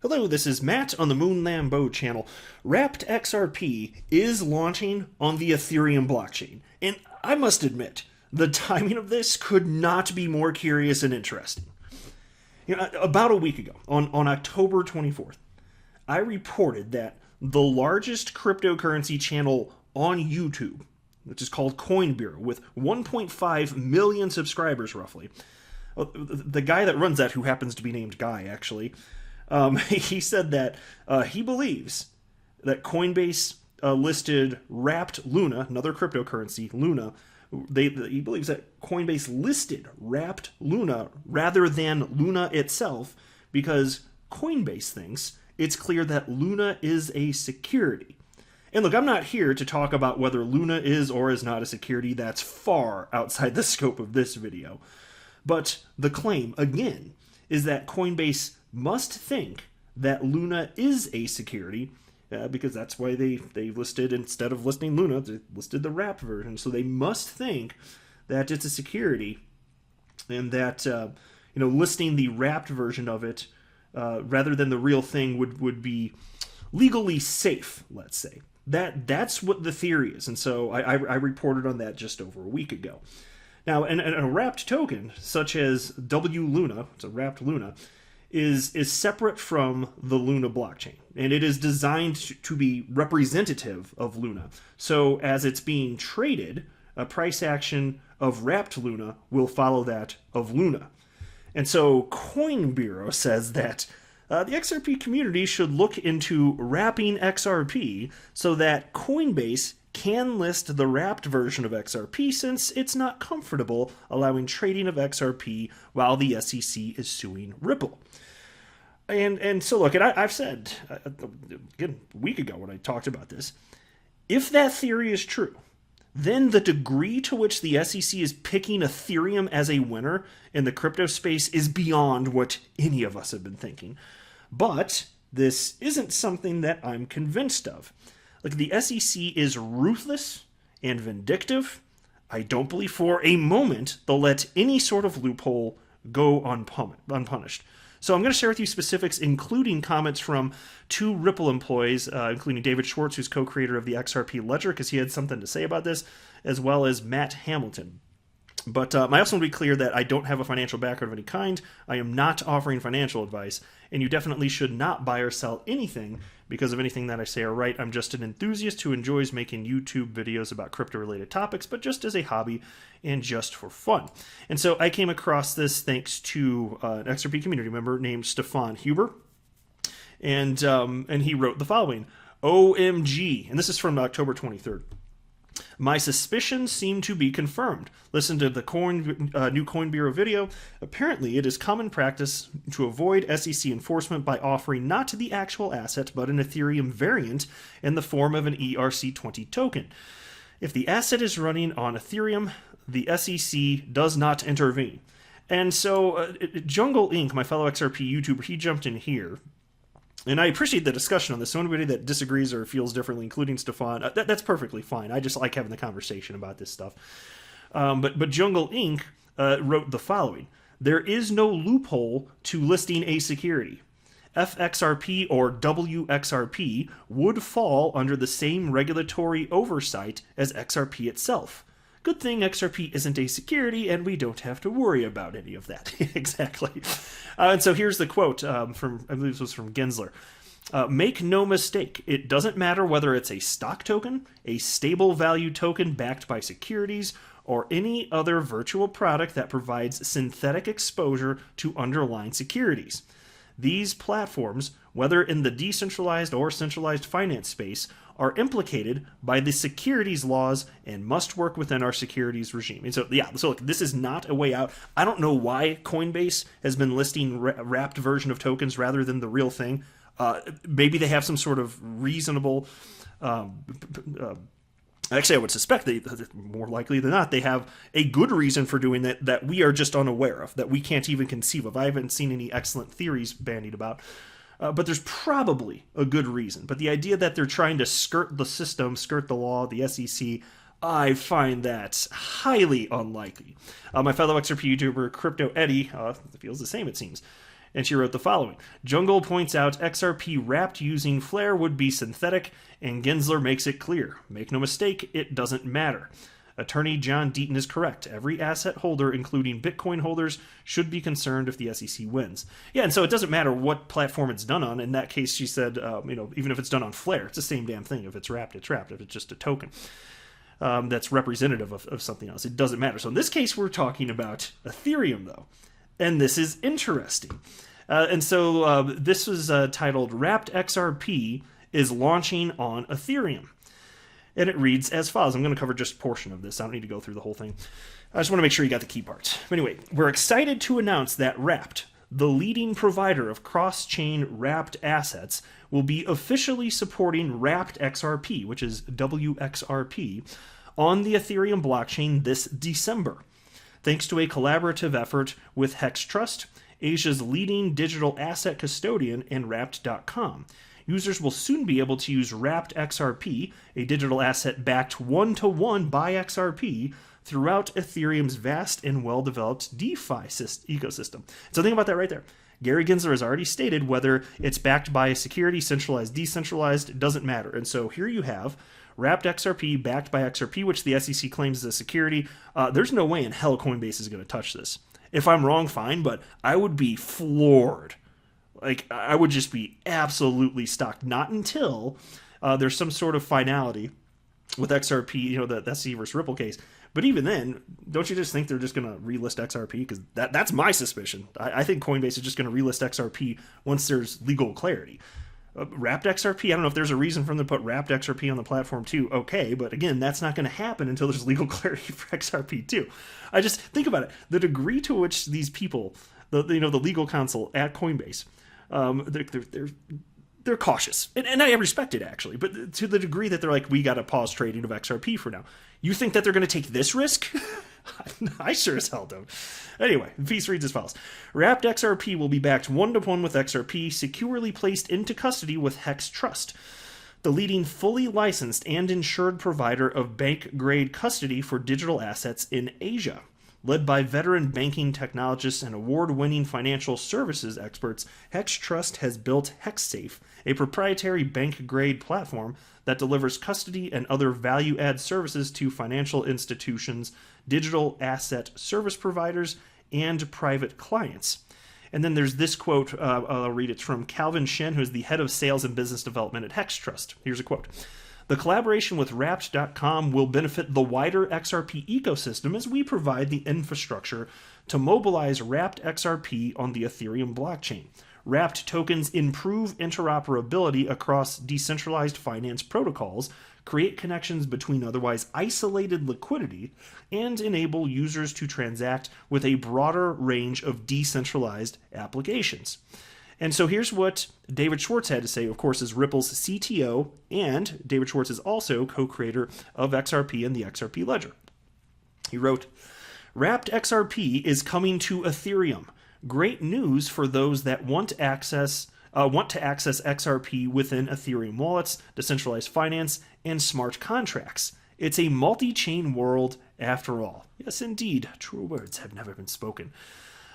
Hello, this is Matt on the Moon Lambeau channel. Wrapped XRP is launching on the Ethereum blockchain, and I must admit, the timing of this could not be more curious and interesting. About a week ago, on October 24th, I reported that the largest cryptocurrency channel on YouTube, which is called COINBASE, with 1.5 million subscribers roughly, the guy that runs that, who happens to be named Guy actually, he said that he believes that Coinbase listed Wrapped Luna, another cryptocurrency, Luna. He believes that Coinbase listed Wrapped Luna rather than Luna itself because Coinbase thinks it's clear that Luna is a security. And look, I'm not here to talk about whether Luna is or is not a security. That's far outside the scope of this video. But the claim, again, is that Coinbase must think that Luna is a security because that's why they listed, instead of listing Luna, they listed the wrapped version. So they must think that it's a security, and that listing the wrapped version of it rather than the real thing would be legally safe, let's say. That's what the theory is, and so I reported on that just over a week ago. Now, a wrapped token, such as W Luna, it's a wrapped Luna, is separate from the Luna blockchain, and it is designed to be representative of Luna. So as it's being traded, a price action of wrapped Luna will follow that of Luna. And so CoinBase says that the XRP community should look into wrapping XRP so that Coinbase can list the wrapped version of XRP, since it's not comfortable allowing trading of XRP while the SEC is suing Ripple. And so look, and I've said, again, a week ago when I talked about this, if that theory is true, then the degree to which the SEC is picking Ethereum as a winner in the crypto space is beyond what any of us have been thinking. But this isn't something that I'm convinced of. Like, the SEC is ruthless and vindictive. I don't believe for a moment they'll let any sort of loophole go unpunished. So I'm going to share with you specifics, including comments from two Ripple employees, including David Schwartz, who's co-creator of the XRP Ledger, because he had something to say about this, as well as Matt Hamilton. But I also want to be clear that I don't have a financial background of any kind. I am not offering financial advice, and you definitely should not buy or sell anything because of anything that I say or write. I'm just an enthusiast who enjoys making YouTube videos about crypto-related topics, but just as a hobby and just for fun. And so I came across this thanks to an XRP community member named Stefan Huber, and he wrote the following: OMG, and this is from October 23rd. My suspicions seem to be confirmed. Listen to the new CoinBase video. Apparently, it is common practice to avoid SEC enforcement by offering not the actual asset, but an Ethereum variant in the form of an ERC20 token. If the asset is running on Ethereum, the SEC does not intervene. And so Jungle Inc., my fellow XRP YouTuber, he jumped in here. And I appreciate the discussion on this. So anybody that disagrees or feels differently, including Stefan, that's perfectly fine. I just like having the conversation about this stuff. But Jungle Inc. Wrote the following: there is no loophole to listing a security. FXRP or WXRP would fall under the same regulatory oversight as XRP itself. Good thing XRP isn't a security, and we don't have to worry about any of that. Exactly. And so here's the quote from, I believe this was from Gensler. Make no mistake, it doesn't matter whether it's a stock token, a stable value token backed by securities, or any other virtual product that provides synthetic exposure to underlying securities. These platforms, whether in the decentralized or centralized finance space, are implicated by the securities laws and must work within our securities regime. And so, so look, this is not a way out. I don't know why Coinbase has been listing wrapped version of tokens rather than the real thing. Maybe they have some sort of reasonable... Actually, I would suspect more likely than not, they have a good reason for doing that we are just unaware of, that we can't even conceive of. I haven't seen any excellent theories bandied about. But there's probably a good reason. But the idea that they're trying to skirt the system, skirt the law, the SEC, I find that highly unlikely. My fellow XRP YouTuber, Crypto Eddie, feels the same, it seems. And she wrote the following. Jungle points out XRP wrapped using Flare would be synthetic, and Gensler makes it clear. Make no mistake, it doesn't matter. Attorney John Deaton is correct. Every asset holder, including Bitcoin holders, should be concerned if the SEC wins. Yeah, and so it doesn't matter what platform it's done on. In that case, she said, even if it's done on Flare, it's the same damn thing. If it's wrapped, it's wrapped. If it's just a token that's representative of something else, it doesn't matter. So in this case, we're talking about Ethereum, though. And this is interesting. And so this was titled Wrapped XRP is launching on Ethereum. And it reads as follows. I'm going to cover just a portion of this. I don't need to go through the whole thing. I just want to make sure you got the key parts. But anyway, we're excited to announce that Wrapped, the leading provider of cross-chain wrapped assets, will be officially supporting Wrapped XRP, which is WXRP, on the Ethereum blockchain this December. Thanks to a collaborative effort with Hex Trust, Asia's leading digital asset custodian, and Wrapped.com. Users will soon be able to use Wrapped XRP, a digital asset backed one-to-one by XRP, throughout Ethereum's vast and well-developed DeFi ecosystem. So think about that right there. Gary Gensler has already stated whether it's backed by a security, centralized, decentralized, it doesn't matter. And so here you have Wrapped XRP backed by XRP, which the SEC claims is a security. There's no way in hell Coinbase is going to touch this. If I'm wrong, fine, but I would be floored. Like, I would just be absolutely stuck. Not until there's some sort of finality with XRP, the SEC versus Ripple case. But even then, don't you just think they're just going to relist XRP? Because that's my suspicion. I think Coinbase is just going to relist XRP once there's legal clarity. Wrapped XRP, I don't know if there's a reason for them to put Wrapped XRP on the platform too. Okay, but again, that's not going to happen until there's legal clarity for XRP too. I just think about it. The degree to which these people, the legal counsel at Coinbase, they're cautious, and I respect it actually, but to the degree that they're like, we got to pause trading of XRP for now. You think that they're going to take this risk? I sure as hell don't. Anyway, the piece reads as follows. Wrapped XRP will be backed one-to-one with XRP, securely placed into custody with Hex Trust, the leading fully licensed and insured provider of bank-grade custody for digital assets in Asia. Led by veteran banking technologists and award-winning financial services experts, Hex Trust has built HexSafe, a proprietary bank-grade platform that delivers custody and other value-add services to financial institutions, digital asset service providers, and private clients. And then there's this quote, I'll read it, from Calvin Shen, who is the head of sales and business development at Hex Trust. Here's a quote. The collaboration with Wrapped.com will benefit the wider XRP ecosystem as we provide the infrastructure to mobilize Wrapped XRP on the Ethereum blockchain. Wrapped tokens improve interoperability across decentralized finance protocols, create connections between otherwise isolated liquidity, and enable users to transact with a broader range of decentralized applications. And so here's what David Schwartz had to say, of course, is Ripple's CTO, and David Schwartz is also co-creator of XRP and the XRP Ledger. He wrote, Wrapped XRP is coming to Ethereum. Great news for those that want to access XRP within Ethereum wallets, decentralized finance, and smart contracts. It's a multi-chain world after all. Yes, indeed, true words have never been spoken.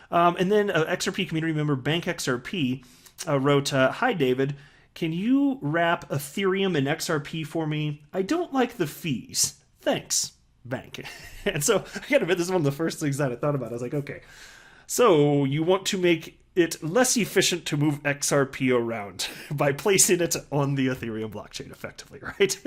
And then XRP community member Bank XRP wrote, Hi, David. Can you wrap Ethereum and XRP for me? I don't like the fees. Thanks, Bank. And so I gotta admit, this is one of the first things that I thought about. I was like, okay, so you want to make it less efficient to move XRP around by placing it on the Ethereum blockchain effectively, right?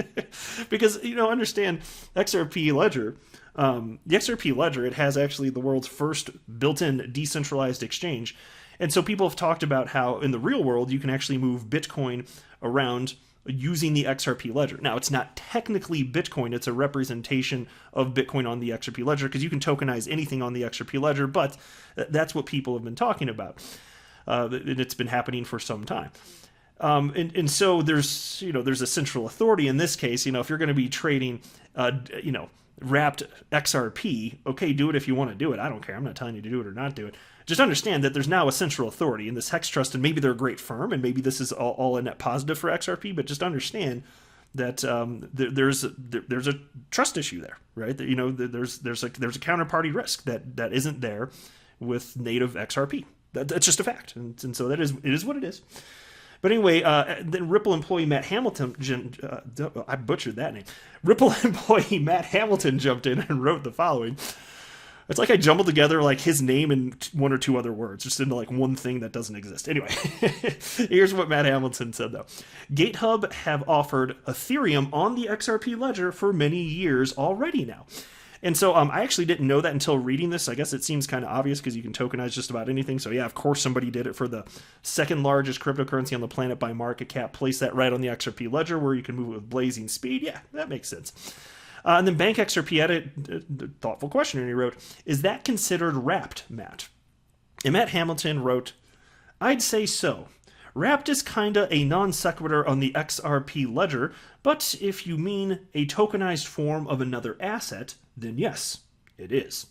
Because, understand XRP Ledger, the XRP Ledger, it has actually the world's first built-in decentralized exchange. And so people have talked about how in the real world, you can actually move Bitcoin around using the XRP Ledger. Now, it's not technically Bitcoin. It's a representation of Bitcoin on the XRP Ledger because you can tokenize anything on the XRP Ledger, but that's what people have been talking about. And it's been happening for some time. And so there's a central authority in this case. If you're going to be trading, wrapped XRP, okay, do it if you want to do it. I don't care. I'm not telling you to do it or not do it. Just understand that there's now a central authority in this Hex Trust, and maybe they're a great firm, and maybe this is all a net positive for XRP, but just understand that there's a trust issue there, right? There's a counterparty risk that isn't there with native XRP. That's just a fact, and so it is what it is. But anyway, then Ripple employee Matt Hamilton, I butchered that name. Ripple employee Matt Hamilton jumped in and wrote the following. It's like I jumbled together like his name and one or two other words just into like one thing that doesn't exist. Anyway, here's what Matt Hamilton said though. GateHub have offered Ethereum on the XRP ledger for many years already now. And so I actually didn't know that until reading this. I guess it seems kind of obvious because you can tokenize just about anything. So yeah, of course somebody did it for the second largest cryptocurrency on the planet by market cap. Place that right on the XRP ledger where you can move it with blazing speed. Yeah, that makes sense. And then Bank XRP had a thoughtful question, and he wrote, "Is that considered wrapped, Matt?" And Matt Hamilton wrote, "I'd say so. Wrapped is kinda a non sequitur on the XRP ledger, but if you mean a tokenized form of another asset, then yes, it is."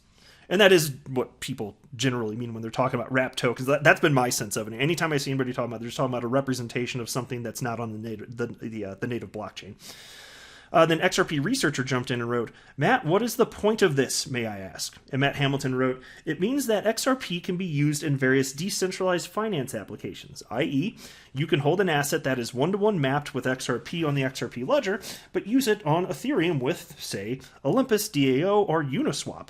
And that is what people generally mean when they're talking about wrapped tokens. That's been my sense of it. Anytime I see anybody talking about, they're just talking about a representation of something that's not on the native blockchain. Then XRP researcher jumped in and wrote, "Matt, what is the point of this, may I ask?" And Matt Hamilton wrote, "It means that XRP can be used in various decentralized finance applications, i.e., you can hold an asset that is one-to-one mapped with XRP on the XRP ledger, but use it on Ethereum with, say, Olympus, DAO, or Uniswap.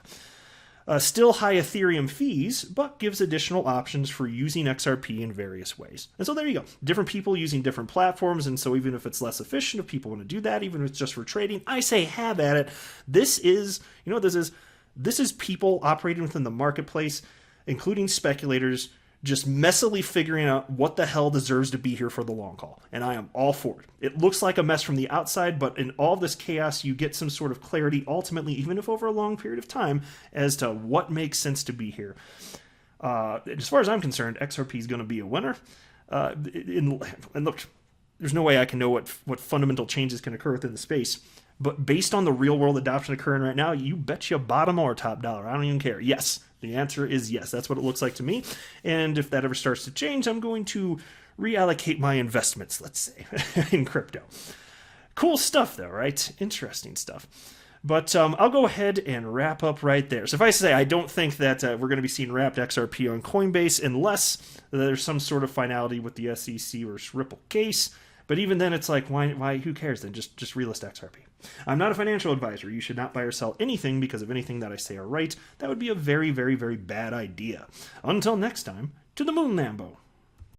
Still high Ethereum fees, but gives additional options for using XRP in various ways." And so there you go. Different people using different platforms, and so even if it's less efficient, if people want to do that, even if it's just for trading, I say have at it. This is, you know what this is? This is people operating within the marketplace, including speculators, just messily figuring out what the hell deserves to be here for the long haul. And I am all for it. It looks like a mess from the outside, but in all this chaos, you get some sort of clarity, ultimately, even if over a long period of time, as to what makes sense to be here. As far as I'm concerned, XRP is going to be a winner. And look, there's no way I can know what fundamental changes can occur within the space. But based on the real-world adoption occurring right now, you bet you bottom or top dollar. I don't even care. Yes. The answer is yes. That's what it looks like to me. And if that ever starts to change, I'm going to reallocate my investments, let's say, in crypto. Cool stuff, though, right? Interesting stuff. But I'll go ahead and wrap up right there. Suffice to say, I don't think that we're going to be seeing wrapped XRP on Coinbase unless there's some sort of finality with the SEC or Ripple case. But even then, it's like, why? Who cares then? Just relist XRP. I'm not a financial advisor. You should not buy or sell anything because of anything that I say or write. That would be a very, very, very bad idea. Until next time, to the moon, Lambo.